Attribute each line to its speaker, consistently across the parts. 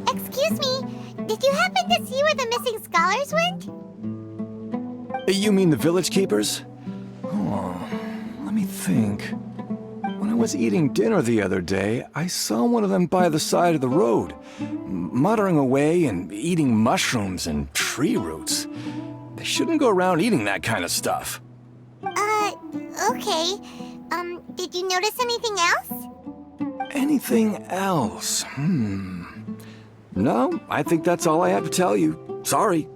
Speaker 1: Excuse me, did you happen to see where the missing scholars went?
Speaker 2: You mean the village keepers? Oh, let me think. When I was eating dinner the other day, I saw one of them by the side of the road, muttering away and eating mushrooms and tree roots. They shouldn't go around eating that kind of stuff.
Speaker 1: Okay. Did you notice anything else?
Speaker 2: Anything else? No, I think that's all I have to tell you. Sorry.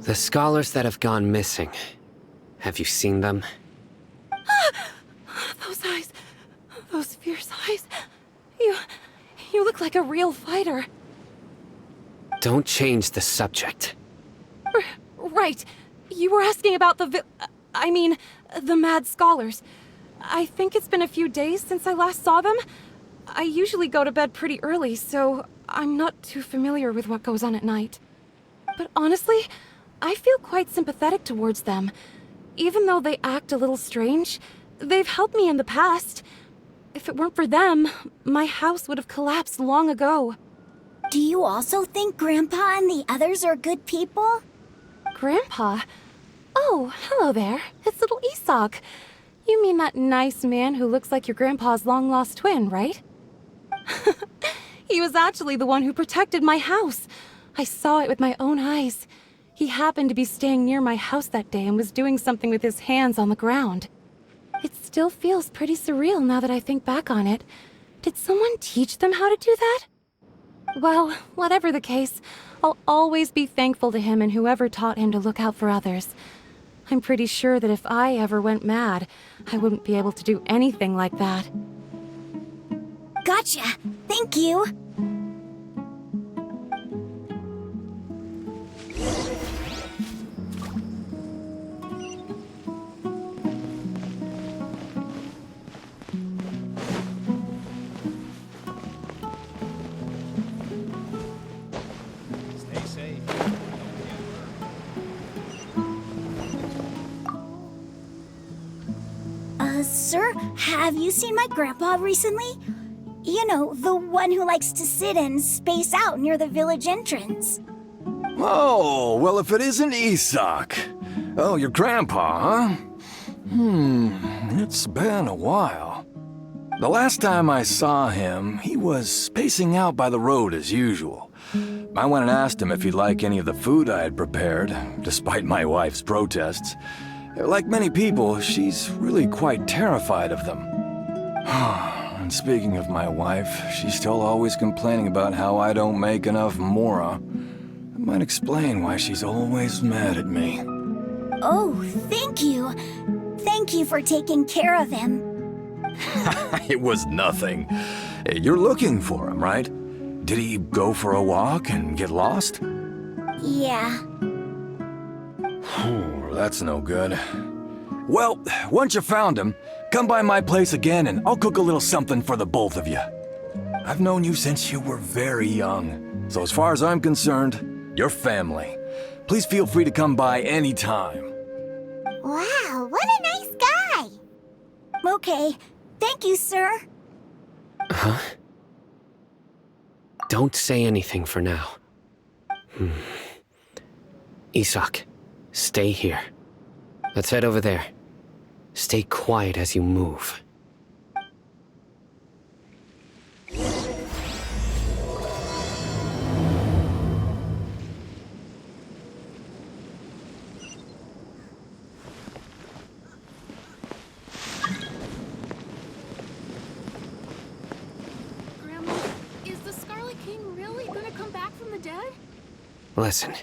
Speaker 3: The scholars that have gone missing. Have you seen them?
Speaker 4: Those eyes. Those fierce eyes. You look like a real fighter.
Speaker 3: Don't change the subject.
Speaker 4: Right. You were asking about the mad scholars. I think it's been a few days since I last saw them. I usually go to bed pretty early, so I'm not too familiar with what goes on at night. But honestly, I feel quite sympathetic towards them. Even though they act a little strange, they've helped me in the past. If it weren't for them, my house would have collapsed long ago.
Speaker 1: Do you also think Grandpa and the others are good people?
Speaker 4: Grandpa? Oh, hello there. It's little Isak. You mean that nice man who looks like your grandpa's long-lost twin, right? He was actually the one who protected my house. I saw it with my own eyes. He happened to be staying near my house that day and was doing something with his hands on the ground. It still feels pretty surreal now that I think back on it. Did someone teach them how to do that? Well, whatever the case, I'll always be thankful to him and whoever taught him to look out for others. I'm pretty sure that if I ever went mad, I wouldn't be able to do anything like that.
Speaker 1: Gotcha. Thank you.
Speaker 5: Stay safe.
Speaker 1: Sir, have you seen my grandpa recently? You know, the one who likes to sit and space out near the village entrance.
Speaker 2: Oh, well, if it isn't Isak. Oh, your grandpa, huh? It's been a while. The last time I saw him, he was spacing out by the road as usual. I went and asked him if he'd like any of the food I had prepared, despite my wife's protests. Like many people, she's really quite terrified of them. And speaking of my wife, she's still always complaining about how I don't make enough mora. That might explain why she's always mad at me.
Speaker 1: Oh, thank you. Thank you for taking care of him.
Speaker 2: It was nothing. You're looking for him, right? Did he go for a walk and get lost?
Speaker 1: Yeah.
Speaker 2: That's no good. Well, once you found him, come by my place again and I'll cook a little something for the both of you. I've known you since you were very young, so as far as I'm concerned, you're family. Please feel free to come by anytime.
Speaker 1: Wow, what a nice guy. Okay, thank you, sir.
Speaker 3: Huh? Don't say anything for now. Isak, stay here. Let's head over there. Stay quiet as you move.
Speaker 6: Grandma, is the Scarlet King really gonna come back from the dead?
Speaker 3: Listen,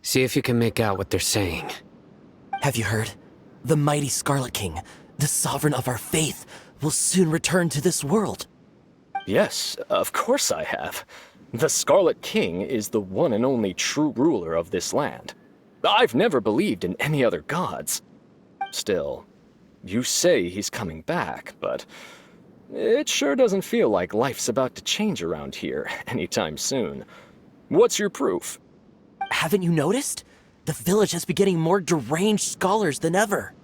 Speaker 3: see if you can make out what they're saying.
Speaker 7: Have you heard? The mighty Scarlet King, the sovereign of our faith, will soon return to this world.
Speaker 8: Yes, of course I have. The Scarlet King is the one and only true ruler of this land. I've never believed in any other gods. Still, You say he's coming back, but it sure doesn't feel like life's about to change around here anytime soon. What's your proof?
Speaker 7: Haven't you noticed? The village has been getting more deranged scholars than ever.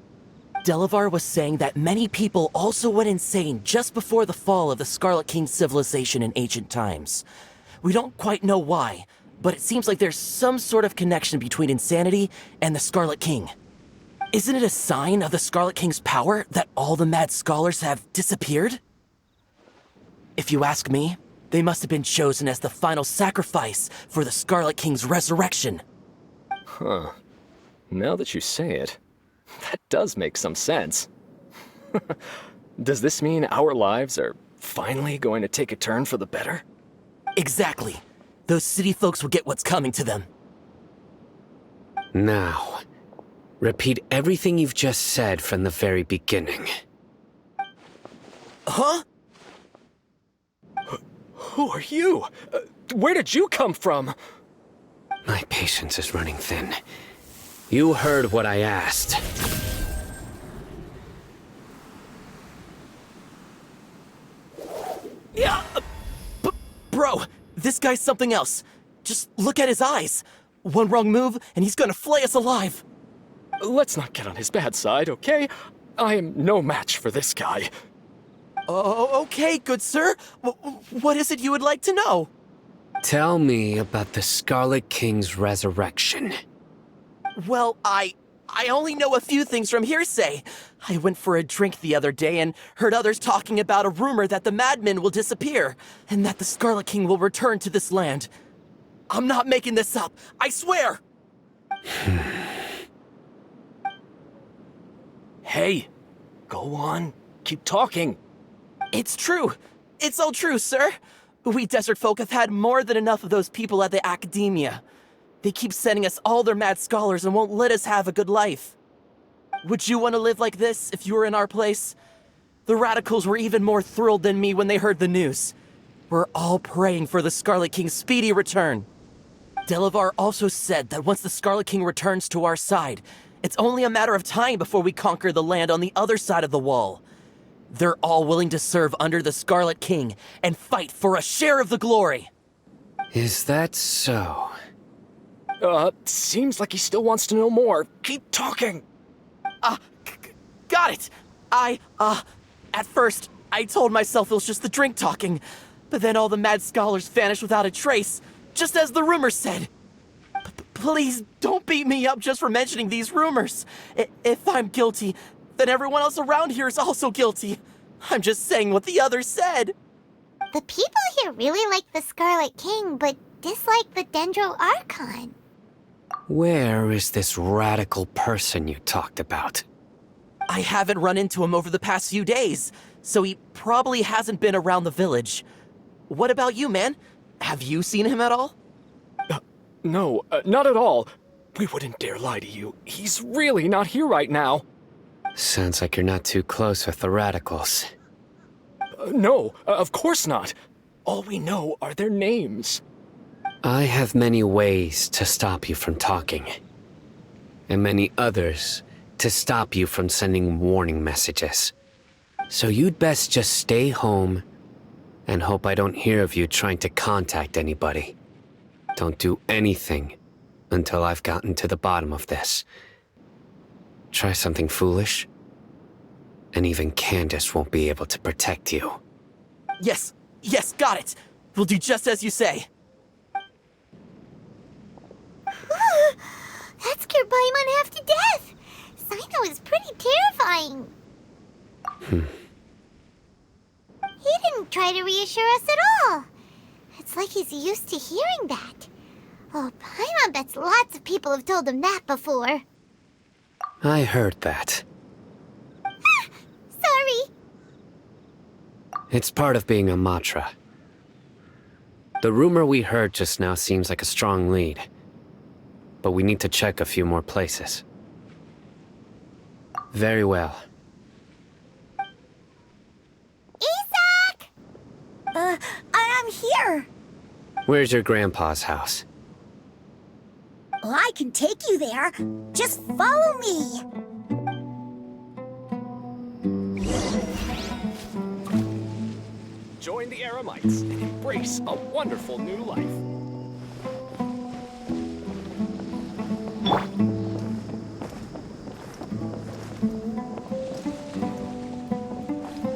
Speaker 7: Delavar was saying that many people also went insane just before the fall of the Scarlet King civilization in ancient times. We don't quite know why, but it seems like there's some sort of connection between insanity and the Scarlet King. Isn't it a sign of the Scarlet King's power that all the mad scholars have disappeared? If you ask me, they must have been chosen as the final sacrifice for the Scarlet King's resurrection.
Speaker 8: Huh. Now that you say it, that does make some sense. Does this mean our lives are finally going to take a turn for the better?
Speaker 7: Exactly. Those city folks will get what's coming to them.
Speaker 3: Now, repeat everything you've just said from the very beginning.
Speaker 7: Huh?
Speaker 8: Who are you? Where did you come from?
Speaker 3: My patience is running thin. You heard what I asked.
Speaker 7: Yeah, bro, this guy's something else. Just look at his eyes. One wrong move, and he's gonna flay us alive.
Speaker 8: Let's not get on his bad side, okay? I am no match for this guy.
Speaker 7: Oh, okay, good sir. What is it you would like to know?
Speaker 3: Tell me about the Scarlet King's resurrection.
Speaker 7: Well, I only know a few things from hearsay. I went for a drink the other day and heard others talking about a rumor that the madmen will disappear, and that the Scarlet King will return to this land. I'm not making this up, I swear!
Speaker 8: Hey, go on. Keep talking.
Speaker 7: It's true. It's all true, sir. We desert folk have had more than enough of those people at the academia. They keep sending us all their mad scholars and won't let us have a good life. Would you want to live like this if you were in our place? The radicals were even more thrilled than me when they heard the news. We're all praying for the Scarlet King's speedy return. Delavar also said that once the Scarlet King returns to our side, it's only a matter of time before we conquer the land on the other side of the wall. They're all willing to serve under the Scarlet King and fight for a share of the glory.
Speaker 3: Is that so?
Speaker 8: Seems like he still wants to know more. Keep talking.
Speaker 7: Got it. At first, I told myself it was just the drink talking, but then all the mad scholars vanished without a trace, just as the rumors said. Please don't beat me up just for mentioning these rumors. If I'm guilty, then everyone else around here is also guilty. I'm just saying what the others said.
Speaker 5: The people here really like the Scarlet King, but dislike the Dendro Archon.
Speaker 3: Where is this radical person you talked about?
Speaker 7: I haven't run into him over the past few days, so he probably hasn't been around the village. What about you, man? Have you seen him at all?
Speaker 8: No, not at all. We wouldn't dare lie to you. He's really not here right now.
Speaker 3: Sounds like you're not too close with the radicals.
Speaker 8: No, of course not. All we know are their names.
Speaker 3: I have many ways to stop you from talking, and many others to stop you from sending warning messages. So you'd best just stay home and hope I don't hear of you trying to contact anybody. Don't do anything until I've gotten to the bottom of this. Try something foolish, and even Candace won't be able to protect you.
Speaker 7: Yes, got it. We'll do just as you say.
Speaker 5: That scared Paimon half to death. Sino is pretty terrifying. He didn't try to reassure us at all. It's like he's used to hearing that. Oh, Paimon bets lots of people have told him that before.
Speaker 3: I heard that.
Speaker 5: Sorry.
Speaker 3: It's part of being a Matra. The rumor we heard just now seems like a strong lead, but we need to check a few more places. Very well.
Speaker 5: Isak!
Speaker 1: I'm here.
Speaker 3: Where's your grandpa's house?
Speaker 1: Well, I can take you there. Just follow me.
Speaker 8: join the Eremites and embrace a wonderful new life.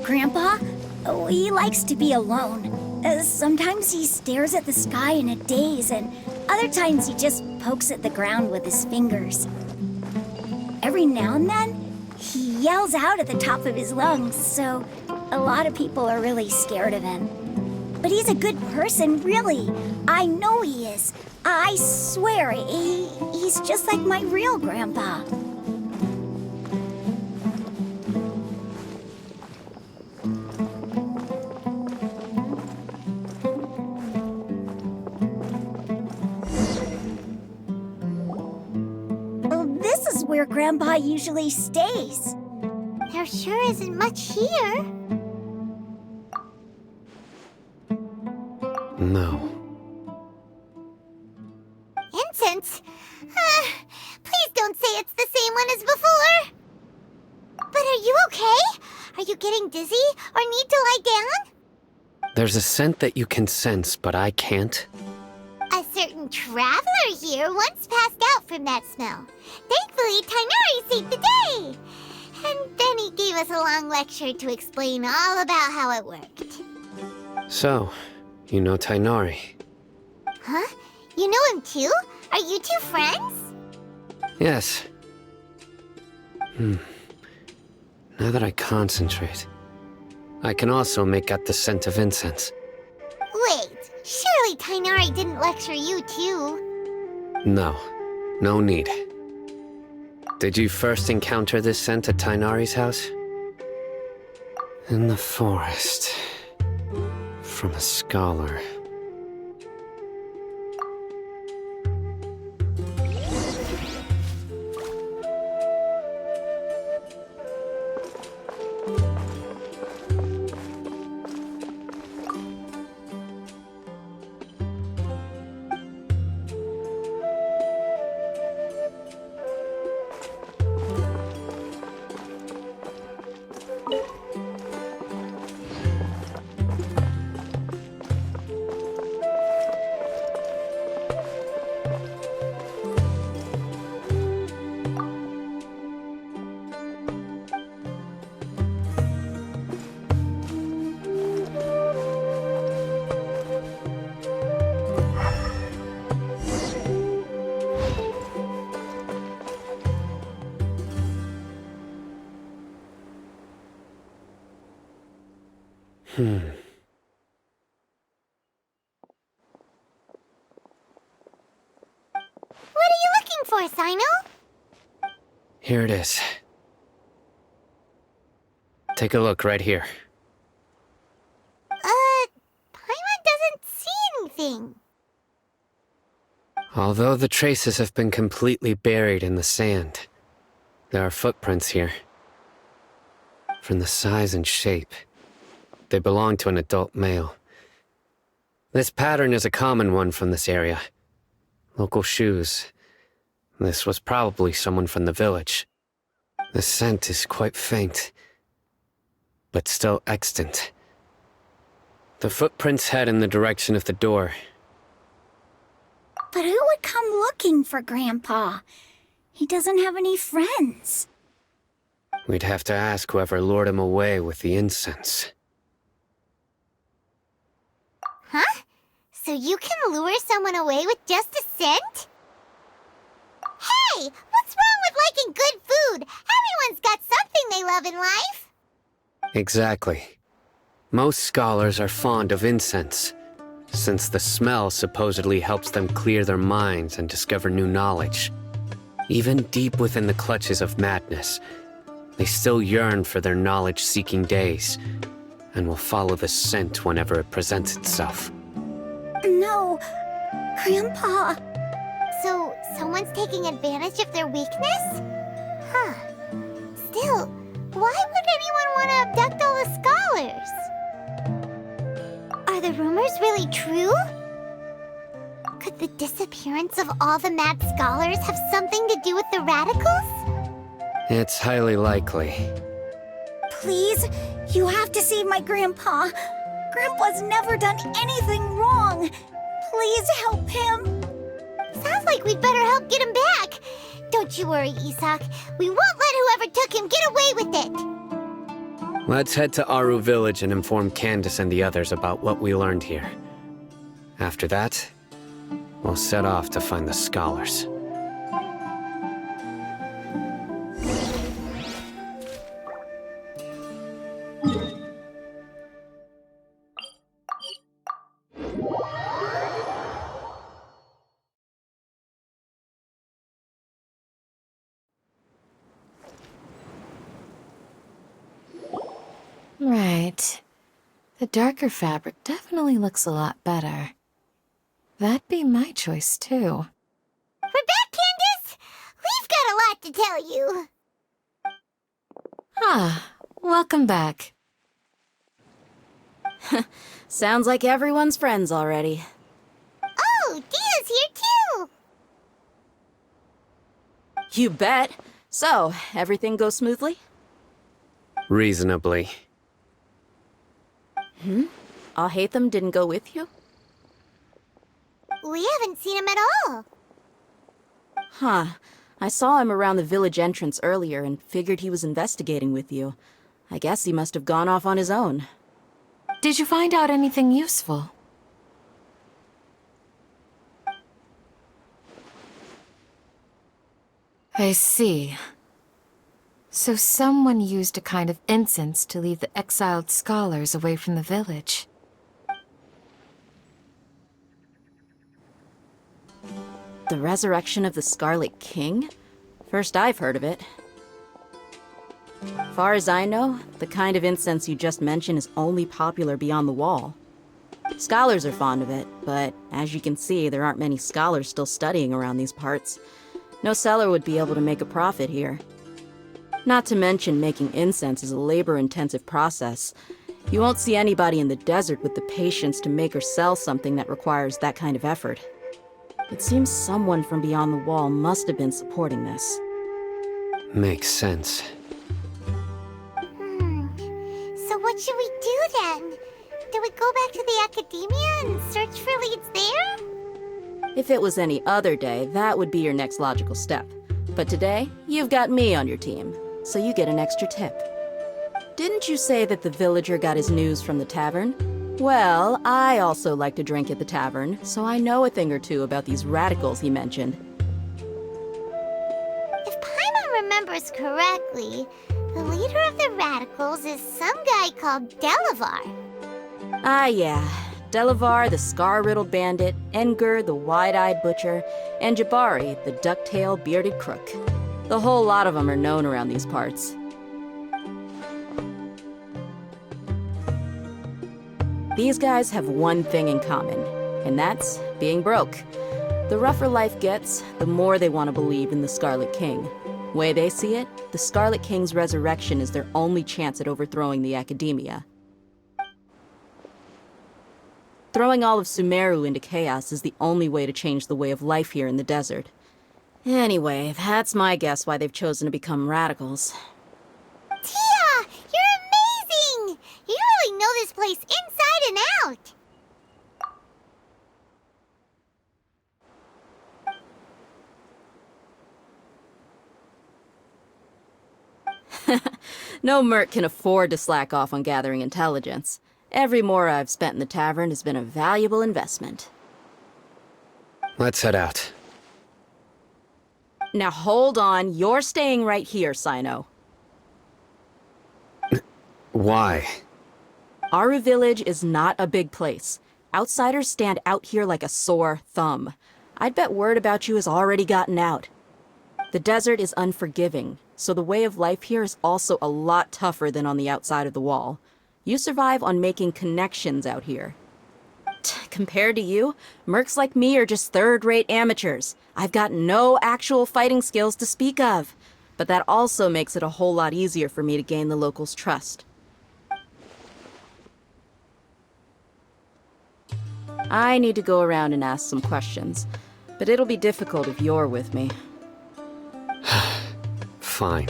Speaker 1: Grandpa? Oh, he likes to be alone. Sometimes he stares at the sky in a daze, and other times he just pokes at the ground with his fingers. Every now and then, he yells out at the top of his lungs, so a lot of people are really scared of him. But he's a good person, really. I know he is. I swear, he's just like my real grandpa. This is where Grandpa usually stays.
Speaker 5: There sure isn't much here.
Speaker 3: No.
Speaker 5: Incense? Please don't say it's the same one as before. But are you okay? Are you getting dizzy or need to lie down?
Speaker 3: There's a scent that you can sense, but I can't.
Speaker 5: A certain traveler here once passed out from that smell. Thankfully, Tighnari saved the day. And then he gave us a long lecture to explain all about how it worked.
Speaker 3: So, you know Tighnari?
Speaker 5: Huh? You know him too? Are you two friends?
Speaker 3: Yes. Now that I concentrate, I can also make out the scent of incense.
Speaker 5: Wait, surely Tighnari didn't lecture you too?
Speaker 3: No, no need. Did you first encounter this scent at Tighnari's house? In the forest. From a scholar.
Speaker 5: What are you looking for, Sino?
Speaker 3: Here it is. Take a look right here.
Speaker 5: Paimon doesn't see anything.
Speaker 3: Although the traces have been completely buried in the sand, there are footprints here. From the size and shape, they belong to an adult male. This pattern is a common one from this area. Local shoes. This was probably someone from the village. The scent is quite faint, but still extant. The footprints head in the direction of the door.
Speaker 1: But who would come looking for Grandpa? He doesn't have any friends.
Speaker 3: We'd have to ask whoever lured him away with the incense.
Speaker 5: Huh? So you can lure someone away with just a scent? Hey! What's wrong with liking good food? Everyone's got something they love in life.
Speaker 3: Exactly. Most scholars are fond of incense, since the smell supposedly helps them clear their minds and discover new knowledge. Even deep within the clutches of madness, they still yearn for their knowledge-seeking days, and will follow the scent whenever it presents itself.
Speaker 1: No, Grandpa.
Speaker 5: So, someone's taking advantage of their weakness? Huh. Still, why would anyone want to abduct all the scholars? Are the rumors really true? Could the disappearance of all the mad scholars have something to do with the radicals?
Speaker 3: It's highly likely.
Speaker 1: Please, you have to save my Grandpa. Grandpa's never done anything wrong. Please help him.
Speaker 5: Sounds like we'd better help get him back. Don't you worry, Isak. We won't let whoever took him get away with it.
Speaker 3: Let's head to Aru Village and inform Candace and the others about what we learned here. After that, we'll set off to find the scholars.
Speaker 4: Right. The darker fabric definitely looks a lot better. That'd be my choice, too.
Speaker 5: We're back, Candace! We've got a lot to tell you.
Speaker 4: Ah, welcome back.
Speaker 9: Sounds like everyone's friends already.
Speaker 5: Oh, Dia's here, too!
Speaker 9: You bet. So, everything goes smoothly?
Speaker 3: Reasonably.
Speaker 9: Alhaitham didn't go with you?
Speaker 5: We haven't seen him at all.
Speaker 9: Huh. I saw him around the village entrance earlier and figured he was investigating with you. I guess he must have gone off on his own.
Speaker 4: Did you find out anything useful? I see. So someone used a kind of incense to lead the exiled scholars away from the village.
Speaker 9: The resurrection of the Scarlet King? First I've heard of it. Far as I know, the kind of incense you just mentioned is only popular beyond the wall. Scholars are fond of it, but as you can see, there aren't many scholars still studying around these parts. No seller would be able to make a profit here. Not to mention, making incense is a labor-intensive process. You won't see anybody in the desert with the patience to make or sell something that requires that kind of effort. It seems someone from beyond the wall must have been supporting this.
Speaker 3: Makes sense.
Speaker 5: So what should we do then? Do we go back to the academia and search for leads there?
Speaker 9: If it was any other day, that would be your next logical step. But today, you've got me on your team, so you get an extra tip. Didn't you say that the villager got his news from the tavern? Well, I also like to drink at the tavern, so I know a thing or two about these radicals he mentioned.
Speaker 5: If Paimon remembers correctly, the leader of the radicals is some guy called Delavar.
Speaker 9: Ah, yeah. Delavar, the scar-riddled bandit, Engur, the wide-eyed butcher, and Jabari, the duck-tailed bearded crook. The whole lot of them are known around these parts. These guys have one thing in common, and that's being broke. The rougher life gets, the more they want to believe in the Scarlet King. Way they see it, the Scarlet King's resurrection is their only chance at overthrowing the academia. Throwing all of Sumeru into chaos is the only way to change the way of life here in the desert. Anyway, that's my guess why they've chosen to become radicals.
Speaker 5: Tia! You're amazing! You really know this place inside and out!
Speaker 9: No merc can afford to slack off on gathering intelligence. Every more I've spent in the tavern has been a valuable investment.
Speaker 3: Let's head out.
Speaker 9: Now hold on, you're staying right here, Sino.
Speaker 3: Why?
Speaker 9: Aru Village is not a big place. Outsiders stand out here like a sore thumb. I'd bet word about you has already gotten out. The desert is unforgiving, so the way of life here is also a lot tougher than on the outside of the wall. You survive on making connections out here. Compared to you, mercs like me are just third-rate amateurs. I've got no actual fighting skills to speak of. But that also makes it a whole lot easier for me to gain the locals' trust. I need to go around and ask some questions, but it'll be difficult if you're with me.
Speaker 3: Fine.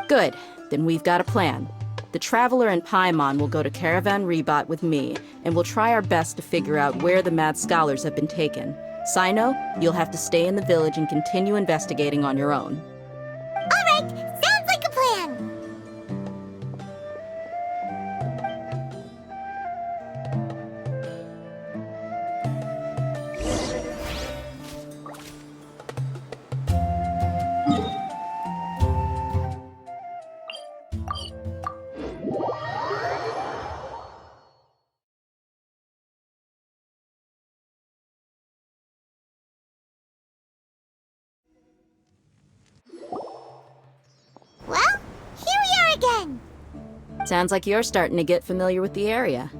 Speaker 9: Good, then we've got a plan. The Traveler and Paimon will go to Caravan Rebot with me, and we'll try our best to figure out where the mad scholars have been taken. Sino, you'll have to stay in the village and continue investigating on your own.
Speaker 5: All right, sounds like a plan. Well, here we are again.
Speaker 9: Sounds like you're starting to get familiar with the area.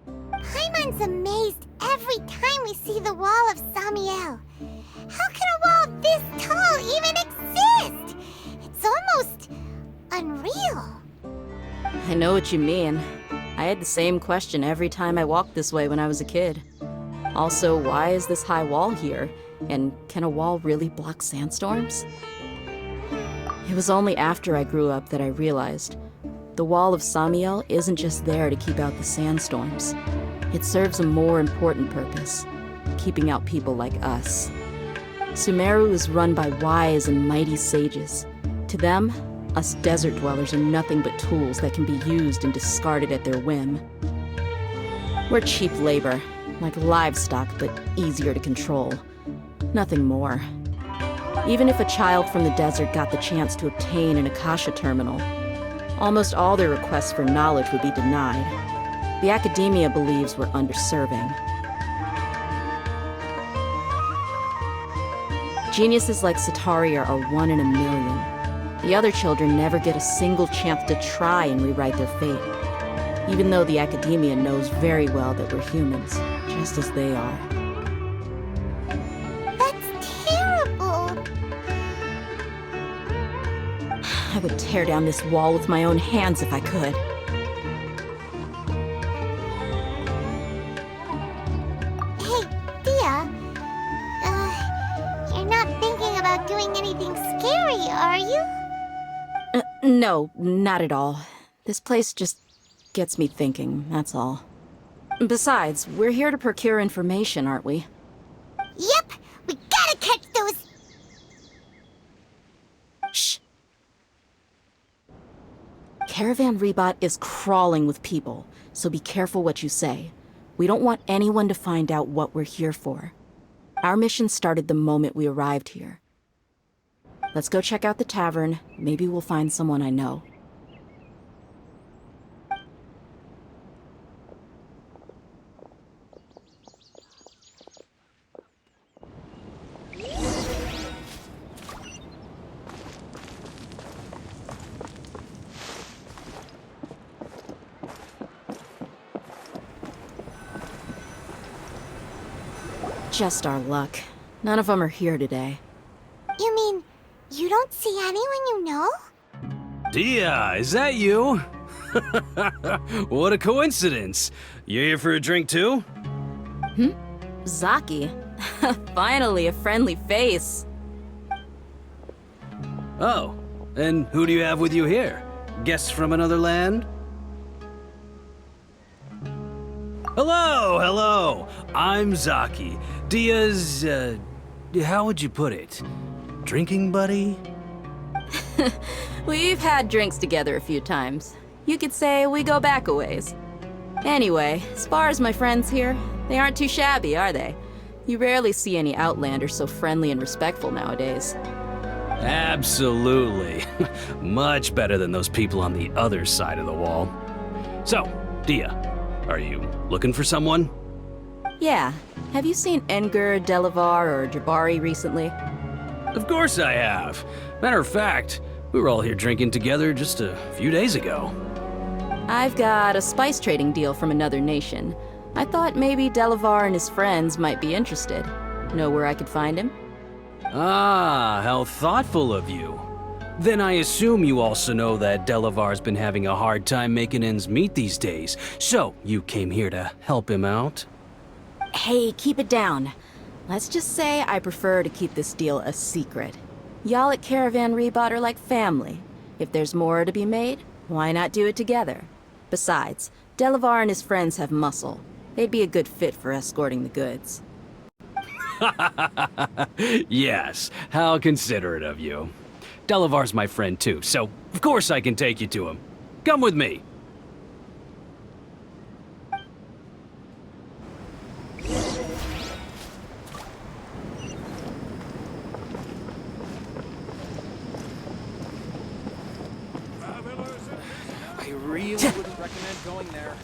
Speaker 5: Paimon's amazed every time we see the wall of Samiel. How can a wall this tall even exist? It's almost unreal.
Speaker 9: I know what you mean. I had the same question every time I walked this way when I was a kid. Also, why is this high wall here? And can a wall really block sandstorms? It was only after I grew up that I realized the wall of Samiel isn't just there to keep out the sandstorms. It serves a more important purpose, keeping out people like us. Sumeru is run by wise and mighty sages. To them, us desert dwellers are nothing but tools that can be used and discarded at their whim. We're cheap labor, like livestock, but easier to control. Nothing more. Even if a child from the desert got the chance to obtain an Akasha terminal, almost all their requests for knowledge would be denied. The academia believes we're underserving. Geniuses like Satari are one in a million. The other children never get a single chance to try and rewrite their fate, even though the academia knows very well that we're humans, just as they are.
Speaker 5: That's terrible.
Speaker 9: I would tear down this wall with my own hands if I could.
Speaker 5: Hey, Dia. You're not thinking about doing anything scary, are you?
Speaker 9: No, not at all. This place just gets me thinking, that's all. Besides, we're here to procure information, aren't we?
Speaker 5: Yep, we gotta catch those.
Speaker 9: Shh. Caravan Rebot is crawling with people, so be careful what you say. We don't want anyone to find out what we're here for. Our mission started the moment we arrived here. Let's go check out the tavern. Maybe we'll find someone I know. Just our luck. None of them are here today.
Speaker 5: You mean, you don't see anyone you know?
Speaker 10: Dia, is that you? What a coincidence. You here for a drink too?
Speaker 9: Zaki. Finally, a friendly face.
Speaker 10: Oh, and who do you have with you here? Guests from another land? Hello, hello. I'm Zaki. Dia's, how would you put it? Drinking buddy?
Speaker 9: We've had drinks together a few times. You could say we go back a ways. Anyway, as far as my friends here, they aren't too shabby, are they? You rarely see any Outlanders so friendly and respectful nowadays.
Speaker 10: Absolutely. Much better than those people on the other side of the wall. So, Dia, are you looking for someone?
Speaker 9: Yeah. Have you seen Engur, Delavar, or Jabari recently?
Speaker 10: Of course I have. Matter of fact, we were all here drinking together just a few days ago.
Speaker 9: I've got a spice trading deal from another nation. I thought maybe Delavar and his friends might be interested. Know where I could find him?
Speaker 10: Ah, how thoughtful of you. Then I assume you also know that Delavar's been having a hard time making ends meet these days, so you came here to help him out?
Speaker 9: Hey, keep it down. Let's just say I prefer to keep this deal a secret. Y'all at Caravan Rebot are like family. If there's more to be made, Why not do it together? Besides, Delavar and his friends have muscle. They'd be a good fit for escorting the goods.
Speaker 10: Yes, how considerate of you. Delavar's my friend too, so of course I can take you to him. Come with me.
Speaker 11: I really wouldn't recommend going there.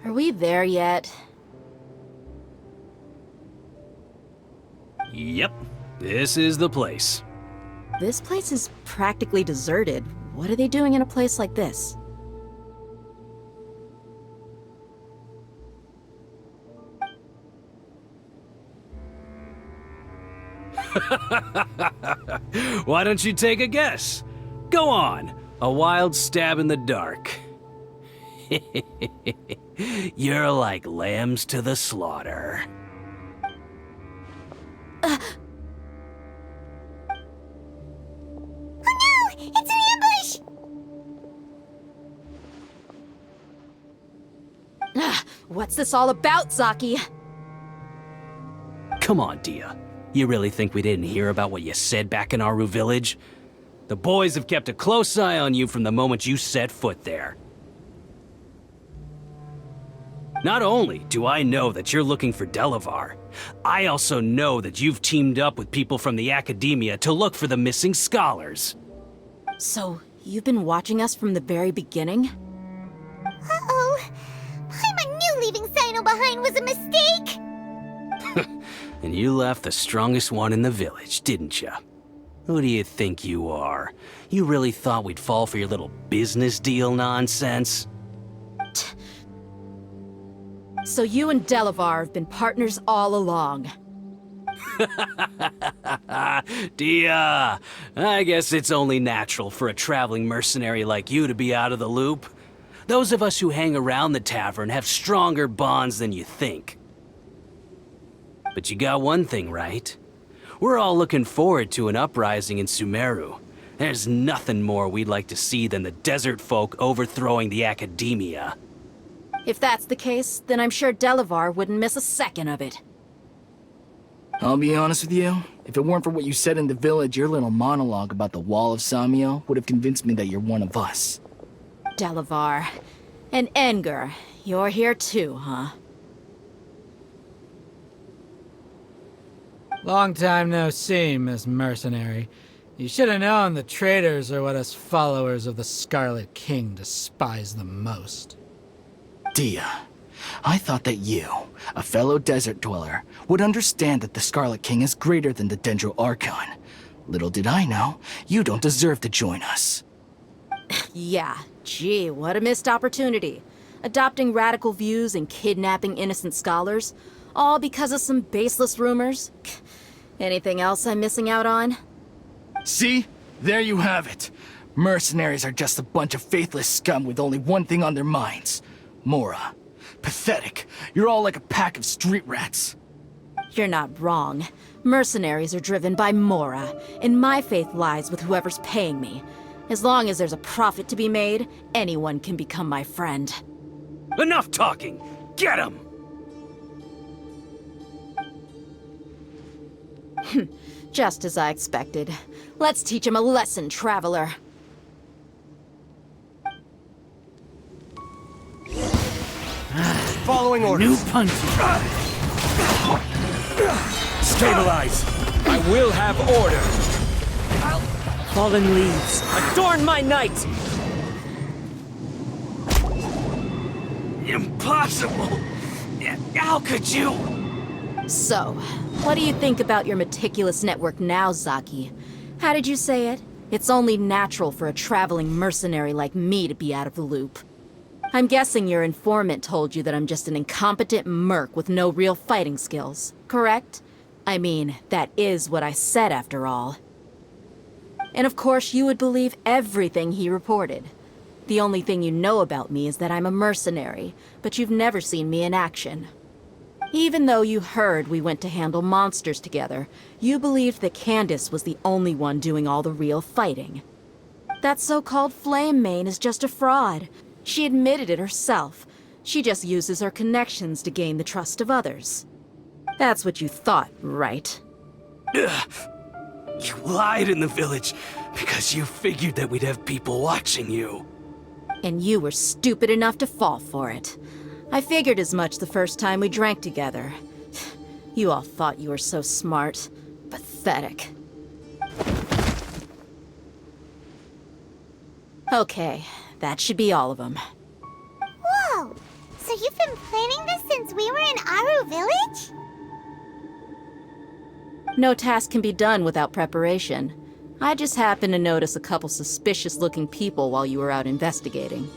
Speaker 9: Are we there yet?
Speaker 10: Yep, this is the place.
Speaker 9: This place is practically deserted. What are they doing in a place like this?
Speaker 10: Why don't you take a guess? Go on, a wild stab in the dark. You're like lambs to the slaughter.
Speaker 5: Oh no! It's an ambush!
Speaker 9: What's this all about, Zaki?
Speaker 10: Come on, Dia. You really think we didn't hear about what you said back in Aru Village? The boys have kept a close eye on you from the moment you set foot there. Not only do I know that you're looking for Delavar, I also know that you've teamed up with people from the Academia to look for the missing scholars.
Speaker 9: So, you've been watching us from the very beginning?
Speaker 5: Uh-oh. I knew leaving Sino behind was a mistake!
Speaker 10: And you left the strongest one in the village, didn't you? Who do you think you are? You really thought we'd fall for your little business deal nonsense?
Speaker 9: So you and Delavar have been partners all along.
Speaker 10: Dia, I guess it's only natural for a traveling mercenary like you to be out of the loop. Those of us who hang around the tavern have stronger bonds than you think. But you got one thing right. We're all looking forward to an uprising in Sumeru. There's nothing more we'd like to see than the desert folk overthrowing the Academia.
Speaker 9: If that's the case, then I'm sure Delavar wouldn't miss a second of it.
Speaker 12: I'll be honest with you, if it weren't for what you said in the village, your little monologue about the Wall of Samio would have convinced me that you're one of us.
Speaker 9: Delavar. And Enger, you're here too, huh?
Speaker 13: Long time no see, Miss Mercenary. You should have known the traitors are what us followers of the Scarlet King despise the most.
Speaker 12: Dia, I thought that you, a fellow desert dweller, would understand that the Scarlet King is greater than the Dendro Archon. Little did I know, you don't deserve to join us.
Speaker 9: Yeah, gee, what a missed opportunity. Adopting radical views and kidnapping innocent scholars, all because of some baseless rumors. Anything else I'm missing out on?
Speaker 12: See? There you have it. Mercenaries are just a bunch of faithless scum with only one thing on their minds. Mora. Pathetic. You're all like a pack of street rats.
Speaker 9: You're not wrong. Mercenaries are driven by Mora, and my faith lies with whoever's paying me. As long as there's a profit to be made, anyone can become my friend.
Speaker 10: Enough talking! Get him!
Speaker 9: Just as I expected. Let's teach him a lesson, traveler.
Speaker 11: Following orders.
Speaker 10: New punch.
Speaker 11: Stabilize. I will have order.
Speaker 14: Fallen leaves, adorn my night!
Speaker 10: Impossible! How could you?
Speaker 9: So, what do you think about your meticulous network now, Zaki? How did you say it? It's only natural for a traveling mercenary like me to be out of the loop. I'm guessing your informant told you that I'm just an incompetent merc with no real fighting skills, correct? I mean, that is what I said after all. And of course you would believe everything he reported. The only thing you know about me is that I'm a mercenary, but you've never seen me in action. Even though you heard we went to handle monsters together, you believed that Candace was the only one doing all the real fighting. That so-called Flame Mane is just a fraud. She admitted it herself. She just uses her connections to gain the trust of others. That's what you thought, right?
Speaker 10: Ugh. You lied in the village because you figured that we'd have people watching you.
Speaker 9: And you were stupid enough to fall for it. I figured as much the first time we drank together. You all thought you were so smart. Pathetic. Okay, that should be all of them.
Speaker 5: Whoa! So you've been planning this since we were in Aru Village?
Speaker 9: No task can be done without preparation. I just happened to notice a couple suspicious-looking people while you were out investigating.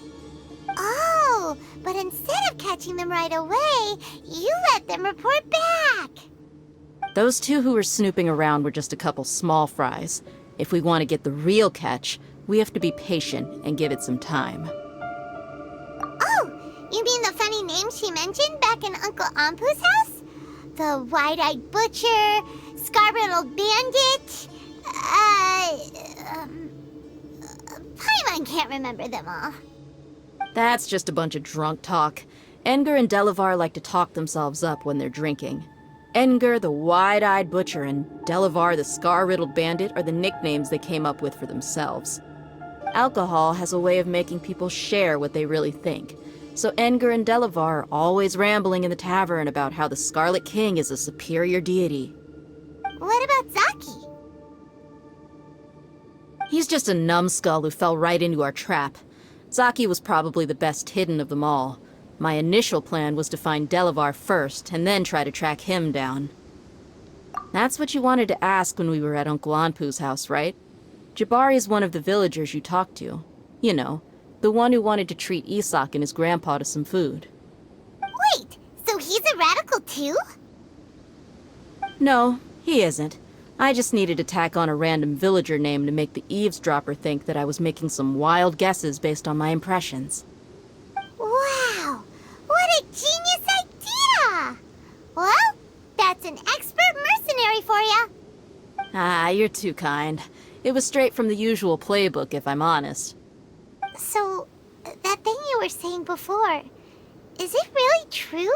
Speaker 5: Oh, but instead of catching them right away, you let them report back!
Speaker 9: Those two who were snooping around were just a couple small fries. If we want to get the real catch, we have to be patient and give it some time.
Speaker 5: Oh, you mean the funny name she mentioned back in Uncle Ampu's house? The wide-eyed butcher, scar-riddled bandit, Paimon can't remember them all.
Speaker 9: That's just a bunch of drunk talk. Edgar and Delavar like to talk themselves up when they're drinking. Edgar, the wide-eyed butcher, and Delavar, the scar-riddled bandit, are the nicknames they came up with for themselves. Alcohol has a way of making people share what they really think. So Edgar and Delavar are always rambling in the tavern about how the Scarlet King is a superior deity.
Speaker 5: What about Zaki?
Speaker 9: He's just a numbskull who fell right into our trap. Zaki was probably the best hidden of them all. My initial plan was to find Delavar first, and then try to track him down. That's what you wanted to ask when we were at Uncle Anpu's house, right? Jabari is one of the villagers you talked to. You know, the one who wanted to treat Isak and his grandpa to some food.
Speaker 5: Wait, so he's a radical too?
Speaker 9: No, he isn't. I just needed to tack on a random villager name to make the eavesdropper think that I was making some wild guesses based on my impressions.
Speaker 5: Wow, what a genius idea! Well, that's an expert mercenary for you.
Speaker 9: Ah, you're too kind. It was straight from the usual playbook, if I'm honest.
Speaker 5: So, that thing you were saying before, is it really true?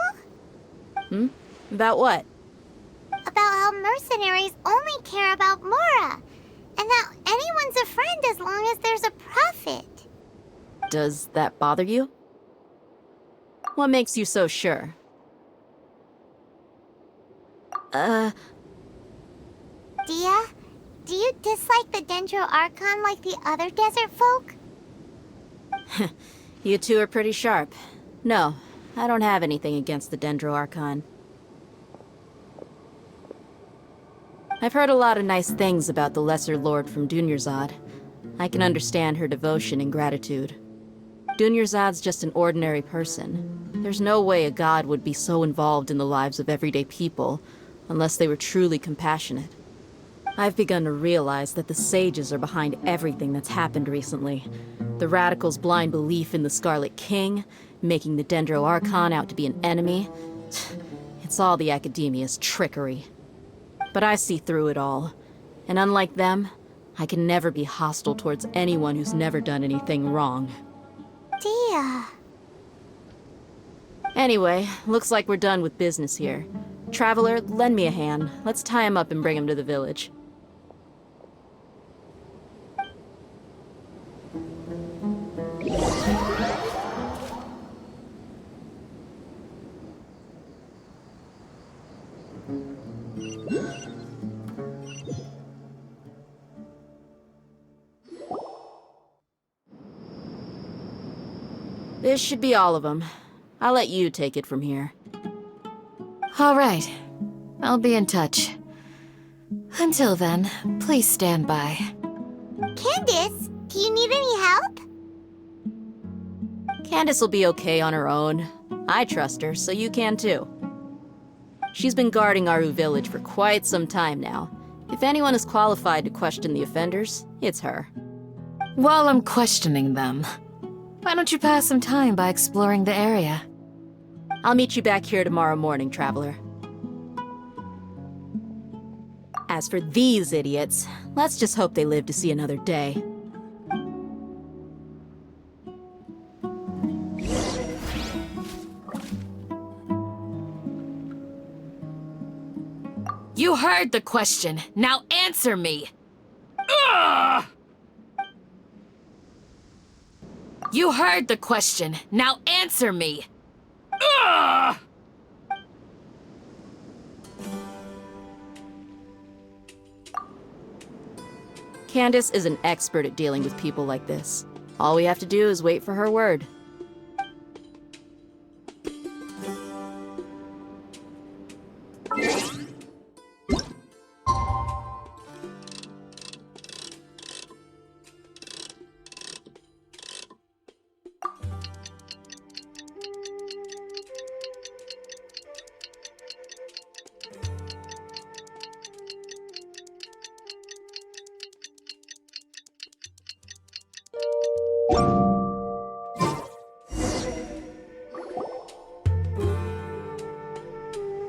Speaker 9: About what?
Speaker 5: About how mercenaries only care about Mora, and that anyone's a friend as long as there's a profit.
Speaker 9: Does that bother you? What makes you so sure?
Speaker 5: Dia, do you dislike the Dendro Archon like the other desert folk?
Speaker 9: You two are pretty sharp. No, I don't have anything against the Dendro Archon. I've heard a lot of nice things about the Lesser Lord from Dunyarzad. I can understand her devotion and gratitude. Dunyarzad's just an ordinary person. There's no way a god would be so involved in the lives of everyday people, unless they were truly compassionate. I've begun to realize that the sages are behind everything that's happened recently. The radicals' blind belief in the Scarlet King, making the Dendro Archon out to be an enemy. It's all the Academia's trickery. But I see through it all. And unlike them, I can never be hostile towards anyone who's never done anything wrong.
Speaker 5: Dia.
Speaker 9: Anyway, looks like we're done with business here. Traveler, lend me a hand. Let's tie him up and bring him to the village. This should be all of them. I'll let you take it from here.
Speaker 15: All right. I'll be in touch. Until then, please stand by.
Speaker 5: Candace, do you need any help?
Speaker 9: Candace will be okay on her own. I trust her, so you can too. She's been guarding Aru Village for quite some time now. If anyone is qualified to question the offenders, it's her.
Speaker 15: While I'm questioning them, why don't you pass some time by exploring the area?
Speaker 9: I'll meet you back here tomorrow morning, Traveler. As for these idiots, let's just hope they live to see another day.
Speaker 15: You heard the question. Now answer me. You heard the question. Now answer me.
Speaker 9: Candace is an expert at dealing with people like this. All we have to do is wait for her word.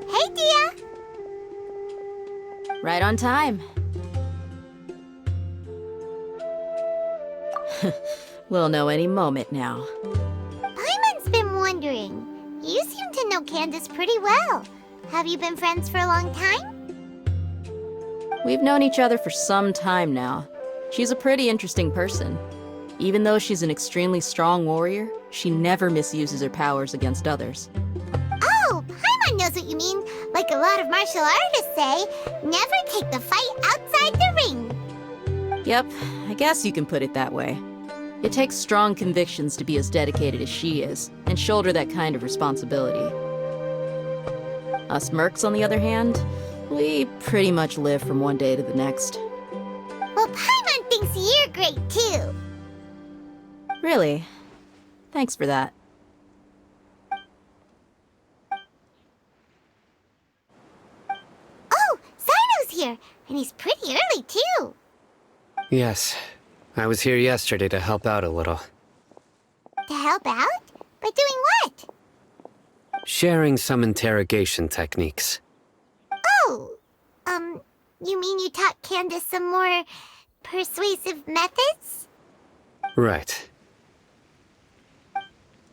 Speaker 5: Hey, Dia!
Speaker 9: Right on time. We'll know any moment now.
Speaker 5: Paimon's been wondering. You seem to know Candace pretty well. Have you been friends for a long time?
Speaker 9: We've known each other for some time now. She's a pretty interesting person. Even though she's an extremely strong warrior, she never misuses her powers against others.
Speaker 5: Oh, Paimon knows what you mean. Like a lot of martial artists say, never take the fight outside the ring.
Speaker 9: Yep, I guess you can put it that way. It takes strong convictions to be as dedicated as she is, and shoulder that kind of responsibility. Us mercs, on the other hand, we pretty much live from one day to the next.
Speaker 5: Well, Paimon thinks you're great too.
Speaker 9: Really? Thanks for that.
Speaker 5: Oh, Sino's here, and he's pretty early too.
Speaker 3: Yes, I was here yesterday to help out a little.
Speaker 5: To help out? By doing what?
Speaker 3: Sharing some interrogation techniques.
Speaker 5: Oh, you mean you taught Candace some more persuasive methods?
Speaker 3: Right.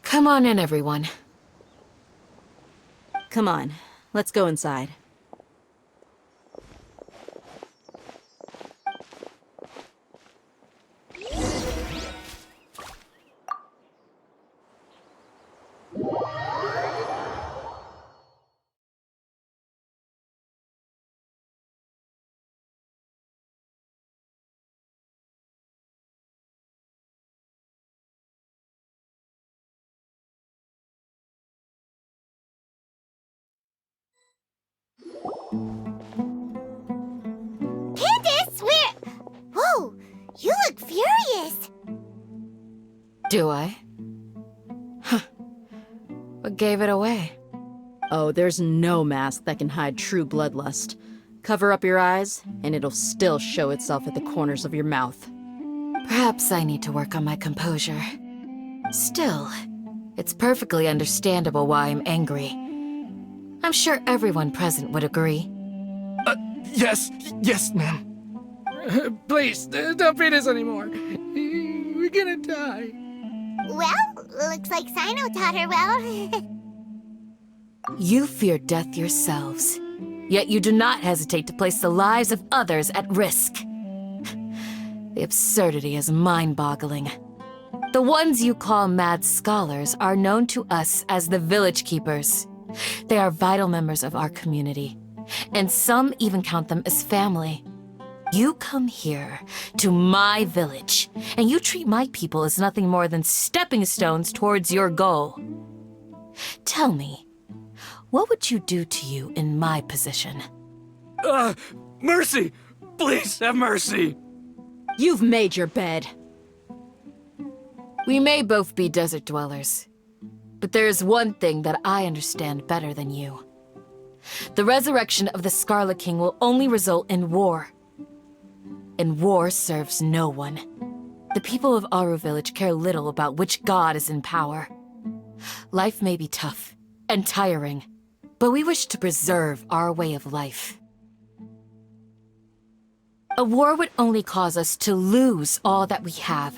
Speaker 15: Come on in, everyone.
Speaker 9: Come on, let's go inside.
Speaker 5: Candace, where? Whoa, you look furious.
Speaker 15: Do I? Huh. What gave it away?
Speaker 9: Oh, there's no mask that can hide true bloodlust. Cover up your eyes, and it'll still show itself at the corners of your mouth.
Speaker 15: Perhaps I need to work on my composure. Still, it's perfectly understandable why I'm angry. I'm sure everyone present would agree.
Speaker 12: Yes, ma'am.
Speaker 13: Please, don't beat us anymore. We're gonna die.
Speaker 5: Well, looks like Sino taught her well.
Speaker 15: You fear death yourselves, yet you do not hesitate to place the lives of others at risk. The absurdity is mind-boggling. The ones you call mad scholars are known to us as the Village Keepers. They are vital members of our community, and some even count them as family. You come here, to my village, and you treat my people as nothing more than stepping stones towards your goal. Tell me, what would you do to you in my position?
Speaker 11: Mercy! Please have mercy!
Speaker 9: You've made your bed.
Speaker 15: We may both be desert dwellers, but there is one thing that I understand better than you. The resurrection of the Scarlet King will only result in war. And war serves no one. The people of Aru Village care little about which god is in power. Life may be tough and tiring, but we wish to preserve our way of life. A war would only cause us to lose all that we have.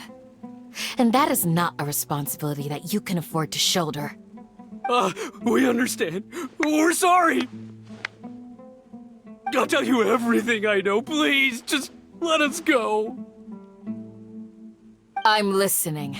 Speaker 15: And that is not a responsibility that you can afford to shoulder.
Speaker 10: We understand. We're sorry. I'll tell you everything I know. Please, just let us go.
Speaker 15: I'm listening.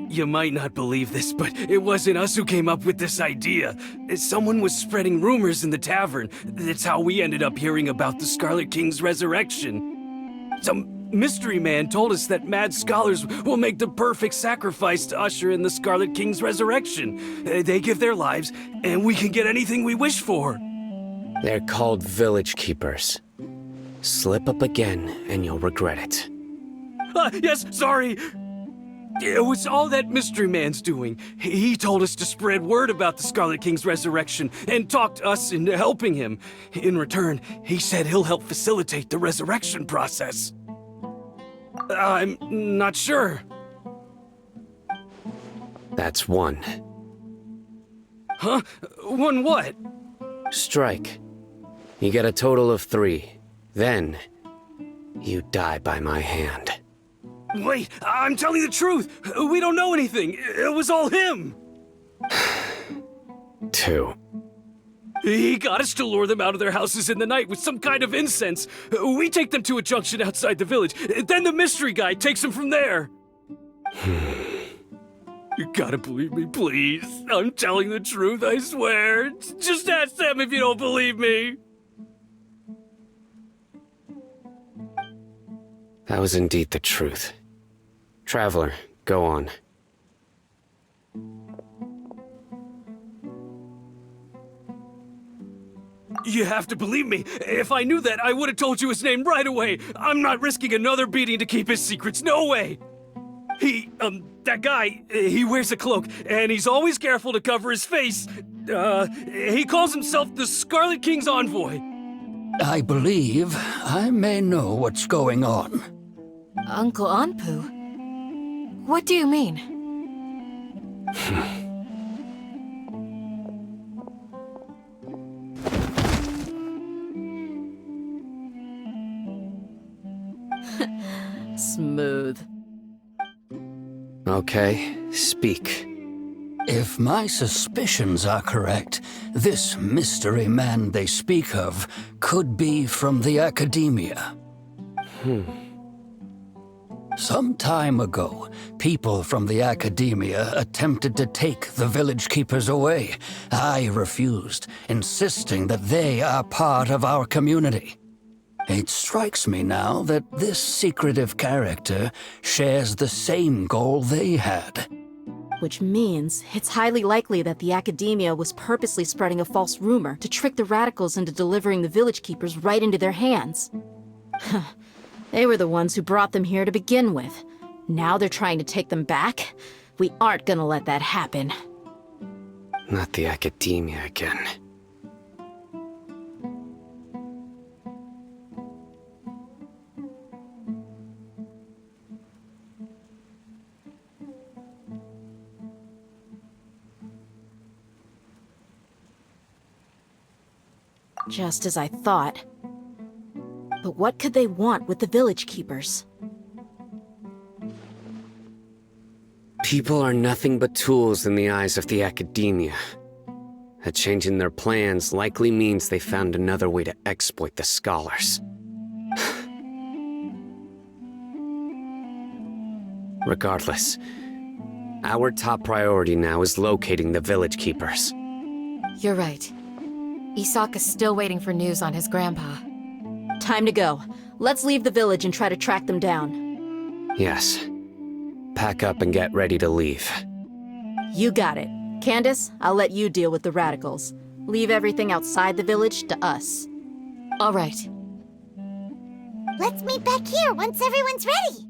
Speaker 10: You might not believe this, but it wasn't us who came up with this idea. Someone was spreading rumors in the tavern. That's how we ended up hearing about the Scarlet King's resurrection. Some mystery man told us that mad scholars will make the perfect sacrifice to usher in the Scarlet King's resurrection. They give their lives, and we can get anything we wish for.
Speaker 3: They're called village keepers. Slip up again, and you'll regret it.
Speaker 10: Yes, sorry. It was all that mystery man's doing. He told us to spread word about the Scarlet King's resurrection and talked us into helping him. In return, he said he'll help facilitate the resurrection process. I'm not sure.
Speaker 3: That's one.
Speaker 10: Huh? One what?
Speaker 3: Strike. You get a total of 3. Then, you die by my hand.
Speaker 10: Wait, I'm telling the truth. We don't know anything. It was all him.
Speaker 3: 2.
Speaker 10: He got us to lure them out of their houses in the night with some kind of incense. We take them to a junction outside the village. Then the mystery guy takes them from there. You gotta believe me, please. I'm telling the truth, I swear. Just ask them if you don't believe me.
Speaker 3: That was indeed the truth. Traveler, go on.
Speaker 10: You have to believe me. If I knew that, I would have told you his name right away. I'm not risking another beating to keep his secrets. No way. That guy, he wears a cloak, and he's always careful to cover his face. He calls himself the Scarlet King's envoy.
Speaker 16: I believe I may know what's going on.
Speaker 15: Uncle Anpu? What do you mean?
Speaker 9: Smooth.
Speaker 3: Okay, speak.
Speaker 16: If my suspicions are correct, this mystery man they speak of could be from the academia. Some time ago, people from the academia attempted to take the village keepers away. I refused, insisting that they are part of our community. It strikes me now that this secretive character shares the same goal they had.
Speaker 9: Which means it's highly likely that the academia was purposely spreading a false rumor to trick the radicals into delivering the village keepers right into their hands. They were the ones who brought them here to begin with. Now they're trying to take them back? We aren't gonna let that happen.
Speaker 3: Not the academia again.
Speaker 9: Just as I thought. But what could they want with the village keepers?
Speaker 3: People are nothing but tools in the eyes of the academia. A change in their plans likely means they found another way to exploit the scholars. Regardless, our top priority now is locating the village keepers.
Speaker 15: You're right. Isak is still waiting for news on his grandpa.
Speaker 9: Time to go. Let's leave the village and try to track them down.
Speaker 3: Yes. Pack up and get ready to leave.
Speaker 9: You got it. Candace, I'll let you deal with the radicals. Leave everything outside the village to us.
Speaker 15: All right.
Speaker 5: Let's meet back here once everyone's ready.